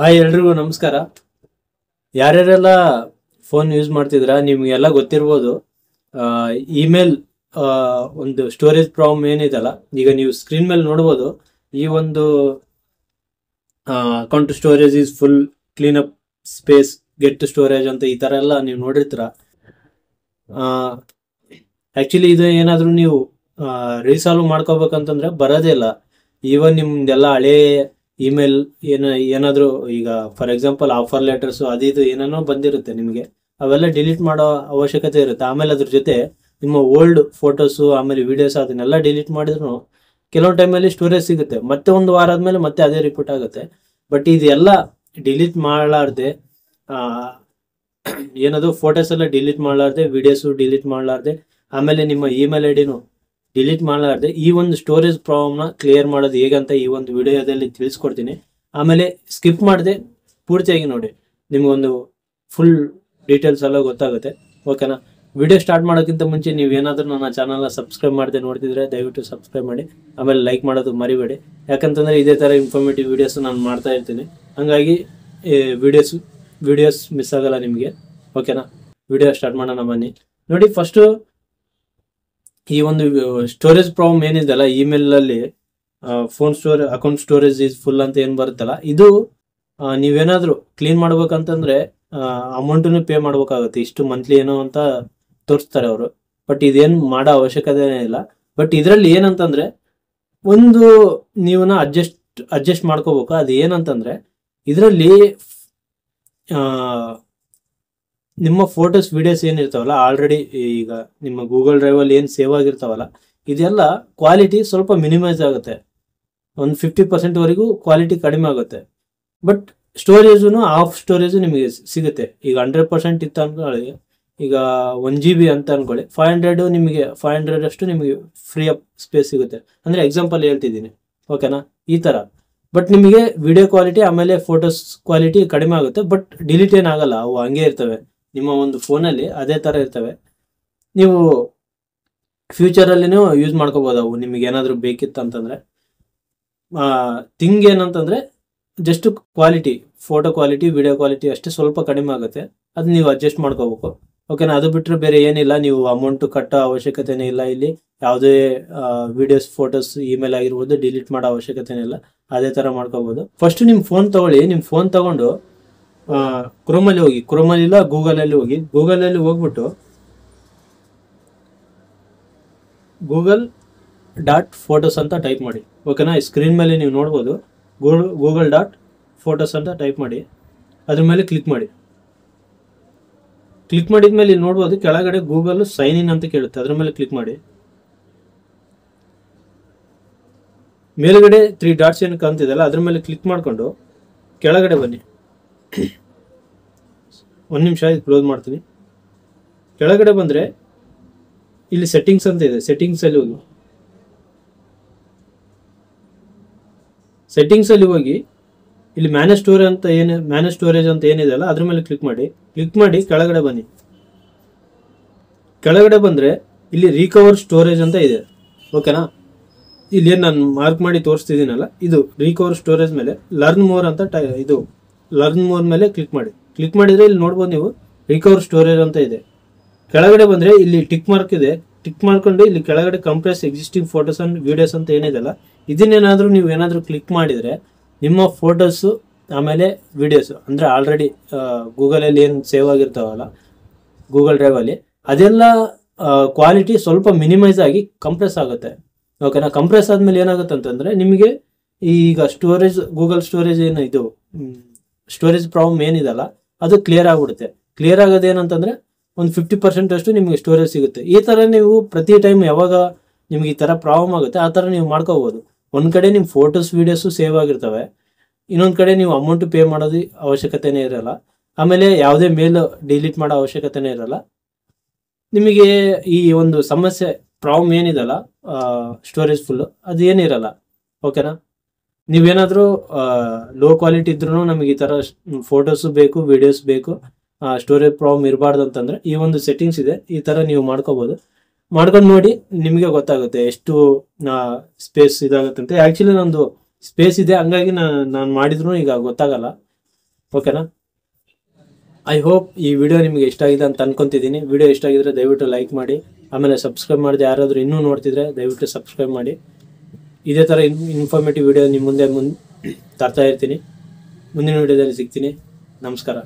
Hi ಎಲ್ರಿಗೂ ನಮಸ್ಕಾರ. ಯಾರ್ಯಾರೆಲ್ಲ phone use ಮಾಡ್ತಿದ್ರ ನಿಮ್ಗೆಲ್ಲ ಗೊತ್ತಿರ್ಬೋದು. ಇಮೇಲ್ ಒಂದು ಸ್ಟೋರೇಜ್ ಪ್ರಾಬ್ಲಮ್ ಏನಿದೆಲ್ಲ, ಈಗ ನೀವು ಸ್ಕ್ರೀನ್ ಮೇಲೆ ನೋಡ್ಬೋದು. ಈ ಒಂದು account storage is full, clean up space, get storage ಅಂತ ಈ ತರ ಎಲ್ಲ ನೀವು ನೋಡಿರ್ತೀರ. ಆಕ್ಚುಲಿ ಇದು ಏನಾದರೂ ನೀವು ರೀಸಾಲ್ವ್ ಮಾಡ್ಕೋಬೇಕಂತಂದ್ರೆ ಬರೋದೇ ಇಲ್ಲ. ಈವನ್ ನಿಮ್ದೆಲ್ಲ ಹಳೇ ಇಮೇಲ್ ಏನಾದರೂ ಈಗ ಫಾರ್ ಎಕ್ಸಾಂಪಲ್ ಆಫರ್ ಲೆಟರ್ಸ್ ಅದು ಏನೇನೋ ಬಂದಿರುತ್ತೆ ನಿಮಗೆ, ಅವೆಲ್ಲ ಡಿಲೀಟ್ ಮಾಡೋ ಅವಶ್ಯಕತೆ ಇರುತ್ತೆ. ಆಮೇಲೆ ಅದ್ರ ಜೊತೆ ನಿಮ್ಮ ಓಲ್ಡ್ ಫೋಟೋಸು ಆಮೇಲೆ ವಿಡಿಯೋಸ್ ಅದನ್ನೆಲ್ಲ ಡಿಲೀಟ್ ಮಾಡಿದ್ರು ಕೆಲವೊಂದು ಟೈಮಲ್ಲಿ ಸ್ಟೋರೇಜ್ ಸಿಗುತ್ತೆ. ಮತ್ತೆ ಒಂದು ವಾರ ಆದ್ಮೇಲೆ ಮತ್ತೆ ಅದೇ ರಿಪೀಟ್ ಆಗುತ್ತೆ. ಬಟ್ ಇದೆಲ್ಲ ಡಿಲೀಟ್ ಮಾಡಲಾರ್ದೆ, ಏನದು ಫೋಟೋಸ್ ಎಲ್ಲ ಡಿಲೀಟ್ ಮಾಡಲಾರ್ದೆ, ವಿಡಿಯೋಸು ಡಿಲೀಟ್ ಮಾಡಲಾರ್ದೆ, ಆಮೇಲೆ ನಿಮ್ಮ ಇಮೇಲ್ ಐಡಿನು ಡಿಲೀಟ್ ಮಾಡಲಾರ್ದೆ ಈ ಒಂದು ಸ್ಟೋರೇಜ್ ಪ್ರಾಬ್ಲಮ್ನ ಕ್ಲಿಯರ್ ಮಾಡೋದು ಹೇಗಂತ ಈ ಒಂದು ವಿಡಿಯೋದಲ್ಲಿ ತಿಳಿಸ್ಕೊಡ್ತೀನಿ. ಆಮೇಲೆ ಸ್ಕಿಪ್ ಮಾಡದೆ ಪೂರ್ತಿಯಾಗಿ ನೋಡಿ, ನಿಮಗೊಂದು ಫುಲ್ ಡೀಟೇಲ್ಸ್ ಎಲ್ಲ ಗೊತ್ತಾಗುತ್ತೆ. ಓಕೆನಾ? ವಿಡಿಯೋ ಸ್ಟಾರ್ಟ್ ಮಾಡೋಕ್ಕಿಂತ ಮುಂಚೆ ನೀವು ಏನಾದರೂ ನನ್ನ ಚಾನಲ್ನ ಸಬ್ಸ್ಕ್ರೈಬ್ ಮಾಡದೆ ನೋಡ್ತಿದ್ರೆ ದಯವಿಟ್ಟು ಸಬ್ಸ್ಕ್ರೈಬ್ ಮಾಡಿ, ಆಮೇಲೆ ಲೈಕ್ ಮಾಡೋದು ಮರಿಬೇಡಿ. ಯಾಕಂತಂದರೆ ಇದೇ ಥರ ಇನ್ಫಾರ್ಮೇಟಿವ್ ವಿಡಿಯೋಸ್ ನಾನು ಮಾಡ್ತಾ ಇರ್ತೀನಿ, ಹಾಗಾಗಿ ವಿಡಿಯೋಸ್ ಮಿಸ್ ಆಗಲ್ಲ ನಿಮಗೆ. ಓಕೆನಾ? ವಿಡಿಯೋ ಸ್ಟಾರ್ಟ್ ಮಾಡೋಣ ಬನ್ನಿ. ನೋಡಿ, ಫಸ್ಟು ಈ ಒಂದು ಸ್ಟೋರೇಜ್ ಪ್ರಾಬ್ಲಮ್ ಏನಿದೆಲ್ಲ ಇಮೇಲಲ್ಲಿ, ಅಕೌಂಟ್ ಸ್ಟೋರೇಜ್ ಈಸ್ ಫುಲ್ ಅಂತ ಏನು ಬರುತ್ತಲ್ಲ, ಇದು ನೀವೇನಾದರೂ ಕ್ಲೀನ್ ಮಾಡ್ಬೇಕಂತಂದ್ರೆ ಅಮೌಂಟನ್ನು ಪೇ ಮಾಡ್ಬೇಕಾಗುತ್ತೆ. ಇಷ್ಟು ಮಂತ್ಲಿ ಏನೋ ಅಂತ ತೋರಿಸ್ತಾರೆ ಅವರು. ಬಟ್ ಇದೇನು ಮಾಡೋ ಅವಶ್ಯಕತೆನೇ ಇಲ್ಲ. ಬಟ್ ಇದರಲ್ಲಿ ಏನಂತಂದ್ರೆ ಒಂದು ನೀವನ್ನ ಅಡ್ಜಸ್ಟ್ ಮಾಡ್ಕೋಬೇಕು. ಅದು ಏನಂತಂದ್ರೆ ಇದರಲ್ಲಿ ನಿಮ್ಮ ಫೋಟೋಸ್ ವಿಡಿಯೋಸ್ ಏನಿರ್ತಾವಲ್ಲ, ಆಲ್ರೆಡಿ ಈಗ ನಿಮ್ಮ ಗೂಗಲ್ ಡ್ರೈವಲ್ಲಿ ಏನು ಸೇವ್ ಆಗಿರ್ತಾವಲ್ಲ, ಇದೆಲ್ಲ ಕ್ವಾಲಿಟಿ ಸ್ವಲ್ಪ ಮಿನಿಮೈಸ್ ಆಗುತ್ತೆ. ಒಂದು 50% ಕ್ವಾಲಿಟಿ ಕಡಿಮೆ ಆಗುತ್ತೆ. ಬಟ್ ಸ್ಟೋರೇಜು ಆಫ್ ಸ್ಟೋರೇಜು ನಿಮಗೆ ಸಿಗುತ್ತೆ. ಈಗ 100% ಇತ್ತು ಅನ್ಕೊಳ್ಳಿ, ಈಗ 1 GB ಅಂತ ಅನ್ಕೊಳ್ಳಿ, 500 ನಿಮಗೆ 500 ಅಷ್ಟು ನಿಮಗೆ ಫ್ರೀ ಅಪ್ ಸ್ಪೇಸ್ ಸಿಗುತ್ತೆ. ಅಂದರೆ ಎಕ್ಸಾಂಪಲ್ ಹೇಳ್ತಿದ್ದೀನಿ. ಓಕೆನಾ? ಈ ಥರ. ಬಟ್ ನಿಮಗೆ ವಿಡಿಯೋ ಕ್ವಾಲಿಟಿ ಆಮೇಲೆ ಫೋಟೋಸ್ ಕ್ವಾಲಿಟಿ ಕಡಿಮೆ ಆಗುತ್ತೆ. ಬಟ್ ಡಿಲೀಟ್ ಏನಾಗಲ್ಲ, ಅವು ಹಂಗೆ ಇರ್ತವೆ ನಿಮ್ಮ ಒಂದು ಫೋನಲ್ಲಿ, ಅದೇ ಥರ ಇರ್ತವೆ. ನೀವು ಫ್ಯೂಚರಲ್ಲಿನೂ ಯೂಸ್ ಮಾಡ್ಕೋಬೋದು ಅವು, ನಿಮಗೆ ಏನಾದರೂ ಬೇಕಿತ್ತು ಅಂತಂದರೆ. ಥಿಂಗ್ ಏನಂತಂದರೆ just quality, photo quality video quality ಅಷ್ಟೇ ಸ್ವಲ್ಪ ಕಡಿಮೆ ಆಗುತ್ತೆ. ಅದು ನೀವು ಅಡ್ಜಸ್ಟ್ ಮಾಡ್ಕೋಬೇಕು. ಓಕೆನಾ? ಅದು ಬಿಟ್ಟರೆ ಬೇರೆ ಏನಿಲ್ಲ, ನೀವು ಅಮೌಂಟು ಕಟ್ಟೋ ಅವಶ್ಯಕತೆನೇ ಇಲ್ಲ. ಇಲ್ಲಿ ಯಾವುದೇ ವಿಡಿಯೋಸ್ ಫೋಟೋಸ್ ಇಮೇಲ್ ಆಗಿರ್ಬೋದು ಡಿಲೀಟ್ ಮಾಡೋ ಅವಶ್ಯಕತೆನೇ ಇಲ್ಲ. ಅದೇ ಥರ ಮಾಡ್ಕೋಬೋದು. ಫಸ್ಟ್ ನಿಮ್ಮ ಫೋನ್ ತೊಗೊಳ್ಳಿ. ನಿಮ್ಮ ಫೋನ್ ತೊಗೊಂಡು ಕ್ರೋಮಲ್ಲಿ ಹೋಗಿ, ಕ್ರೋಮಲ್ಲಿ ಇಲ್ಲ ಗೂಗಲಲ್ಲಿ ಹೋಗಿ, ಗೂಗಲಲ್ಲಿ ಹೋಗ್ಬಿಟ್ಟು google.photos ಅಂತ ಟೈಪ್ ಮಾಡಿ. ಓಕೆನಾ? ಸ್ಕ್ರೀನ್ ಮೇಲೆ ನೀವು ನೋಡ್ಬೋದು, google.photos ಅಂತ ಟೈಪ್ ಮಾಡಿ. ಅದ್ರ ಮೇಲೆ ಕ್ಲಿಕ್ ಮಾಡಿ. ಕ್ಲಿಕ್ ಮಾಡಿದ್ಮೇಲೆ ಇಲ್ಲಿ ನೋಡ್ಬೋದು ಕೆಳಗಡೆ ಗೂಗಲ್ ಸೈನ್ ಇನ್ ಅಂತ ಕೇಳುತ್ತೆ, ಅದ್ರ ಮೇಲೆ ಕ್ಲಿಕ್ ಮಾಡಿ. ಮೇಲ್ಗಡೆ 3 ಡಾಟ್ಸ್ ಏನು ಕಾಣ್ತಿದೆಯಲ್ಲ, ಅದ್ರ ಮೇಲೆ ಕ್ಲಿಕ್ ಮಾಡಿಕೊಂಡು ಕೆಳಗಡೆ ಬನ್ನಿ. ಒಂದು ನಿಮಿಷ, ಇದು ಕ್ಲೋಸ್ ಮಾಡ್ತೀನಿ. ಕೆಳಗಡೆ ಬಂದರೆ ಇಲ್ಲಿ ಸೆಟ್ಟಿಂಗ್ಸ್ ಅಂತ ಇದೆ, ಸೆಟ್ಟಿಂಗ್ಸಲ್ಲಿ ಹೋಗಿ. ಸೆಟ್ಟಿಂಗ್ಸಲ್ಲಿ ಹೋಗಿ ಇಲ್ಲಿ ಮ್ಯಾನೇಜ್ ಸ್ಟೋರೇಜ್ ಅಂತ ಏನಿದೆ ಅಲ್ಲ, ಅದ್ರ ಮೇಲೆ ಕ್ಲಿಕ್ ಮಾಡಿ. ಕ್ಲಿಕ್ ಮಾಡಿ ಕೆಳಗಡೆ ಬನ್ನಿ. ಕೆಳಗಡೆ ಬಂದರೆ ಇಲ್ಲಿ ರಿಕವರ್ ಸ್ಟೋರೇಜ್ ಅಂತ ಇದೆ. ಓಕೆನಾ? ಇಲ್ಲಿ ಏನು ನಾನು ಮಾರ್ಕ್ ಮಾಡಿ ತೋರಿಸ್ತಿದ್ದೀನಲ್ಲ, ಇದು ರಿಕವರ್ ಸ್ಟೋರೇಜ್ ಮೇಲೆ ಲರ್ನ್ ಮೋರ್ ಅಂತ ಲರ್ನ್ ಮೋರ್ ಮೇಲೆ ಕ್ಲಿಕ್ ಮಾಡಿ. ಕ್ಲಿಕ್ ಮಾಡಿದರೆ ಇಲ್ಲಿ ನೋಡ್ಬೋದು ನೀವು ರಿಕವರ್ ಸ್ಟೋರೇಜ್ ಅಂತ ಇದೆ. ಕೆಳಗಡೆ ಬಂದರೆ ಇಲ್ಲಿ ಟಿಕ್ ಮಾರ್ಕ್ ಇದೆ. ಟಿಕ್ ಮಾಡ್ಕೊಂಡು ಇಲ್ಲಿ ಕೆಳಗಡೆ compress existing photos and videos ಅಂತ ಏನಿದೆಲ್ಲ, ಇದನ್ನೇನಾದರೂ ನೀವು ಏನಾದರೂ ಕ್ಲಿಕ್ ಮಾಡಿದರೆ ನಿಮ್ಮ ಫೋಟೋಸು ಆಮೇಲೆ ವಿಡಿಯೋಸು, ಅಂದರೆ ಆಲ್ರೆಡಿ ಗೂಗಲಲ್ಲಿ ಏನು ಸೇವ್ ಆಗಿರ್ತಾವಲ್ಲ ಗೂಗಲ್ ಡ್ರೈವಲ್ಲಿ, ಅದೆಲ್ಲ ಕ್ವಾಲಿಟಿ ಸ್ವಲ್ಪ ಮಿನಿಮೈಸ್ ಆಗಿ ಕಂಪ್ರೆಸ್ ಆಗುತ್ತೆ. ಓಕೆನಾ? ಕಂಪ್ರೆಸ್ ಆದಮೇಲೆ ಏನಾಗುತ್ತೆ ಅಂತಂದರೆ ನಿಮಗೆ ಈಗ ಗೂಗಲ್ ಸ್ಟೋರೇಜ್ ಏನು ಇದು ಸ್ಟೋರೇಜ್ ಪ್ರಾಬ್ಲಮ್ ಏನಿದೆಲ್ಲ ಅದು ಕ್ಲಿಯರ್ ಆಗಿಬಿಡುತ್ತೆ. ಕ್ಲಿಯರ್ ಆಗೋದೇನಂತಂದರೆ ಒಂದು 50% ಅಷ್ಟು ನಿಮಗೆ ಸ್ಟೋರೇಜ್ ಸಿಗುತ್ತೆ. ಈ ಥರ ನೀವು ಪ್ರತಿ ಟೈಮ್ ಯಾವಾಗ ನಿಮ್ಗೆ ಈ ಥರ ಪ್ರಾಬ್ಲಮ್ ಆಗುತ್ತೆ ಆ ಥರ ನೀವು ಮಾಡ್ಕೋಬೋದು. ಒಂದು ಕಡೆ ನಿಮ್ಮ ಫೋಟೋಸ್ ವೀಡಿಯೋಸು ಸೇವ್ ಆಗಿರ್ತವೆ, ಇನ್ನೊಂದು ಕಡೆ ನೀವು ಅಮೌಂಟು ಪೇ ಮಾಡೋದು ಅವಶ್ಯಕತೆನೇ ಇರಲ್ಲ, ಆಮೇಲೆ ಯಾವುದೇ ಮೇಲ್ ಡಿಲೀಟ್ ಮಾಡೋ ಅವಶ್ಯಕತೆನೇ ಇರಲ್ಲ. ನಿಮಗೆ ಈ ಒಂದು ಸಮಸ್ಯೆ ಪ್ರಾಬ್ಲಮ್ ಏನಿದೆಲ್ಲ ಸ್ಟೋರೇಜ್ ಫುಲ್ಲು ಅದು ಏನಿರಲ್ಲ. ಓಕೆನಾ? ನೀವೇನಾದರೂ ಲೋ ಕ್ವಾಲಿಟಿ ಇದ್ರೂ ನಮಗೆ ಈ ಥರ ಫೋಟೋಸು ಬೇಕು, ವಿಡಿಯೋಸ್ ಬೇಕು, ಸ್ಟೋರೇಜ್ ಪ್ರಾಬ್ಲಮ್ ಇರಬಾರ್ದು ಅಂತಂದರೆ ಈ ಒಂದು ಸೆಟ್ಟಿಂಗ್ಸ್ ಇದೆ, ಈ ಥರ ನೀವು ಮಾಡ್ಕೋಬೋದು. ಮಾಡ್ಕೊಂಡು ನೋಡಿ, ನಿಮಗೆ ಗೊತ್ತಾಗುತ್ತೆ ಎಷ್ಟು ಸ್ಪೇಸ್ ಇದಾಗುತ್ತೆ ಅಂತ. ಆ್ಯಕ್ಚುಲಿ ನಂದು ಸ್ಪೇಸ್ ಇದೆ, ಹಂಗಾಗಿ ನಾನು ಮಾಡಿದ್ರು ಈಗ ಗೊತ್ತಾಗಲ್ಲ. ಓಕೆನಾ. ಐ ಹೋಪ್ ಈ ವಿಡಿಯೋ ನಿಮಗೆ ಇಷ್ಟ ಆಗಿದೆ ಅಂತ ಅನ್ಕೊಂತಿದ್ದೀನಿ. ವಿಡಿಯೋ ಇಷ್ಟ ಆಗಿದ್ರೆ ದಯವಿಟ್ಟು ಲೈಕ್ ಮಾಡಿ, ಆಮೇಲೆ ಸಬ್ಸ್ಕ್ರೈಬ್ ಮಾಡಿದೆ ಯಾರಾದರೂ ಇನ್ನೂ ನೋಡ್ತಿದ್ರೆ ದಯವಿಟ್ಟು ಸಬ್ಸ್ಕ್ರೈಬ್ ಮಾಡಿ. ಇದೇ ಥರ ಇನ್ಫಾರ್ಮೇಟಿವ್ ವಿಡಿಯೋ ನಿಮ್ಮ ಮುಂದೆ ತರ್ತಾ ಇರ್ತೀನಿ. ಮುಂದಿನ ವಿಡಿಯೋದಲ್ಲಿ ಸಿಗ್ತೀನಿ. ನಮಸ್ಕಾರ.